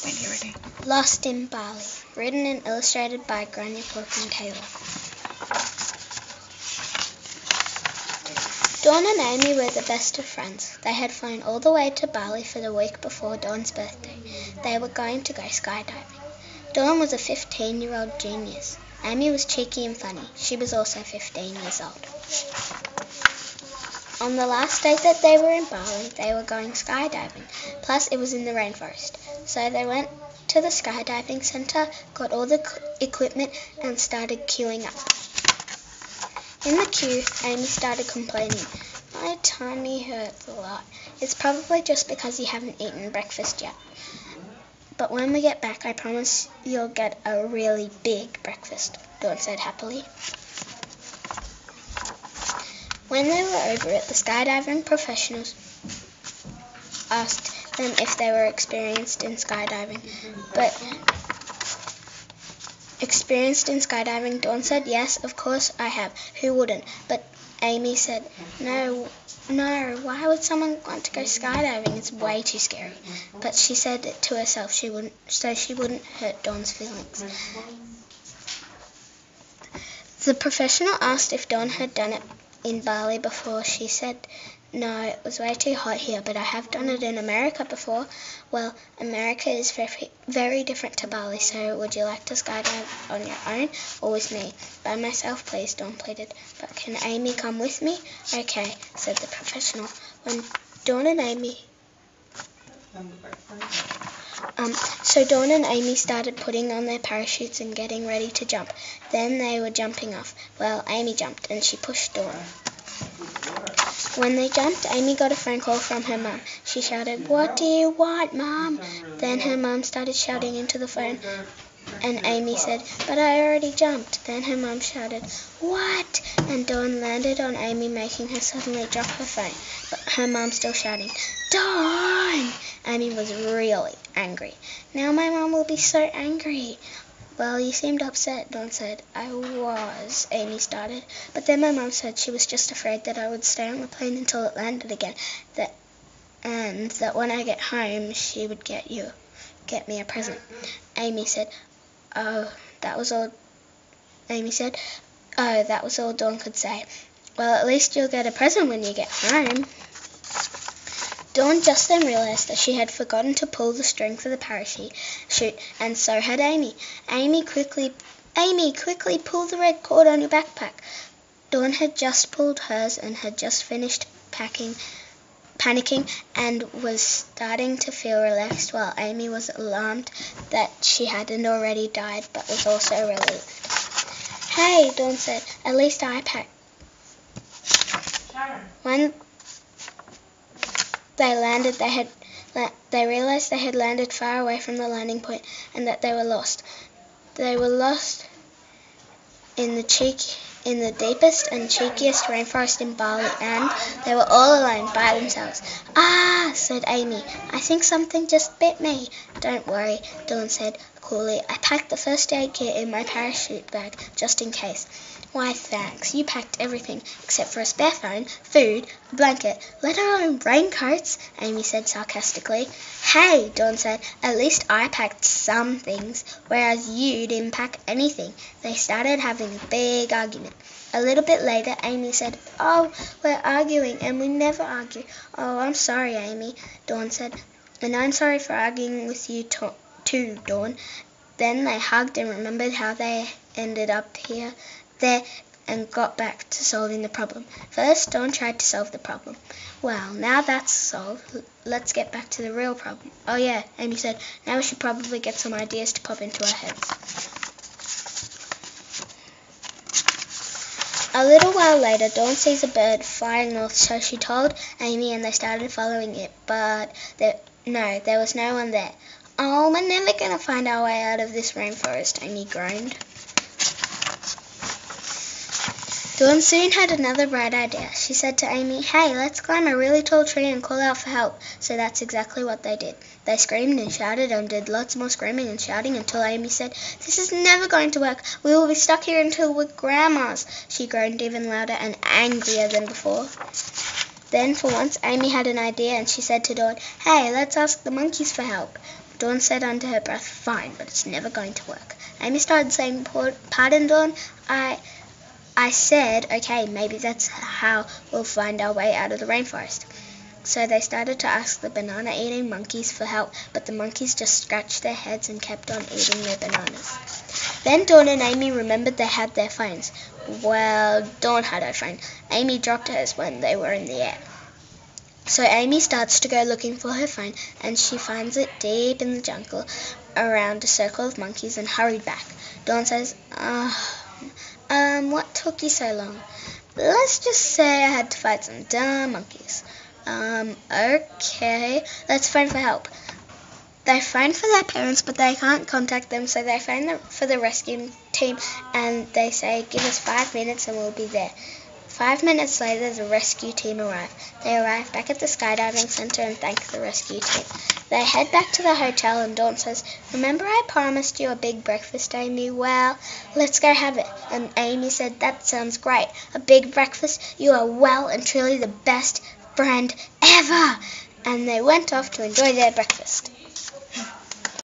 When you're ready. Lost in Bali, written and illustrated by Grania Corcoran Taylor. Dawn and Amy were the best of friends. They had flown all the way to Bali for the week before Dawn's birthday. They were going to go skydiving. Dawn was a 15-year-old genius. Amy was cheeky and funny. She was also 15 years old. On the last day that they were in Bali, they were going skydiving. Plus, it was in the rainforest. So they went to the skydiving centre, got all the equipment, and started queuing up. In the queue, Amy started complaining. My tummy hurts a lot. It's probably just because you haven't eaten breakfast yet. But when we get back, I promise you'll get a really big breakfast, Dawn said happily. When they were over it, the skydiving professionals asked them if they were experienced in skydiving. Dawn said, yes, of course I have. Who wouldn't? But Amy said, no, why would someone want to go skydiving? It's way too scary. But she said it to herself she wouldn't hurt Dawn's feelings. The professional asked if Dawn had done it in Bali before. She said, no, it was way too hot here, but I have done it in America before. Well, America is very, very different to Bali, so would you like to skydive on your own or with me? By myself, please, Dawn pleaded. But can Amy come with me? Okay, said the professional. When Dawn and Amy started putting on their parachutes and getting ready to jump. Then they were jumping off. Well, Amy jumped and she pushed Dawn. When they jumped, Amy got a phone call from her mum. She shouted, "What do you want, Mum?" Then her mum started shouting into the phone, and Amy said, "But I already jumped." Then her mum shouted, "What?" And Dawn landed on Amy, making her suddenly drop her phone. But her mum still shouting, "Dawn!" Amy was really angry. Now my mum will be so angry. Well, you seemed upset, Dawn said. I was, Amy started. But then my mum said she was just afraid that I would stay on the plane until it landed again, and that when I get home she would get me a present. Amy said, Oh, that was all Dawn could say. Well, at least you'll get a present when you get home. Dawn just then realised that she had forgotten to pull the string for the parachute, and so had Amy. Amy, quickly pull the red cord on your backpack. Dawn had just pulled hers and had just finished panicking, and was starting to feel relaxed, while Amy was alarmed that she hadn't already died, but was also relieved. Hey, Dawn said, at least I packed. When they landed, they realised they had landed far away from the landing point and that they were lost. They were lost in the deepest and cheekiest rainforest in Bali, and they were all alone by themselves. Ah, said Amy, I think something just bit me. Don't worry, Dawn said coolly. I packed the first aid kit in my parachute bag, just in case. Why, thanks. You packed everything except for a spare phone, food, a blanket, let alone raincoats, Amy said sarcastically. Hey, Dawn said, at least I packed some things, whereas you didn't pack anything. They started having a big argument. A little bit later, Amy said, Oh, we're arguing, and we never argue. Oh, I'm sorry, Amy, Dawn said. And I'm sorry for arguing with you too, Dawn. Then they hugged and remembered how they ended up there and got back to solving the problem. First, Dawn tried to solve the problem. Well, now that's solved, let's get back to the real problem. Oh yeah, Amy said, now we should probably get some ideas to pop into our heads. A little while later, Dawn sees a bird flying north, so she told Amy and they started following it, but there was no one there. Oh, we're never going to find our way out of this rainforest, Amy groaned. Dawn soon had another bright idea. She said to Amy, hey, let's climb a really tall tree and call out for help. So that's exactly what they did. They screamed and shouted and did lots more screaming and shouting until Amy said, this is never going to work. We will be stuck here until we're grandmas. She groaned even louder and angrier than before. Then, for once, Amy had an idea and she said to Dawn, hey, let's ask the monkeys for help. Dawn said under her breath, "Fine, but it's never going to work." Amy started saying, "Pardon, Dawn, I said, okay, maybe that's how we'll find our way out of the rainforest." So they started to ask the banana-eating monkeys for help, but the monkeys just scratched their heads and kept on eating their bananas. Then Dawn and Amy remembered they had their phones. Well, Dawn had her phone. Amy dropped hers when they were in the air. So Amy starts to go looking for her phone, and she finds it deep in the jungle around a circle of monkeys and hurried back. Dawn says, what took you so long?" "Let's just say I had to fight some dumb monkeys." Okay, let's phone for help." They phone for their parents, but they can't contact them, so they phone for the rescue team, and they say, "Give us 5 minutes and we'll be there." 5 minutes later, the rescue team arrive. They arrive back at the skydiving center and thank the rescue team. They head back to the hotel, and Dawn says, "Remember I promised you a big breakfast, Amy? Well, let's go have it." And Amy said, "That sounds great. A big breakfast? You are well and truly the best friend ever." And they went off to enjoy their breakfast.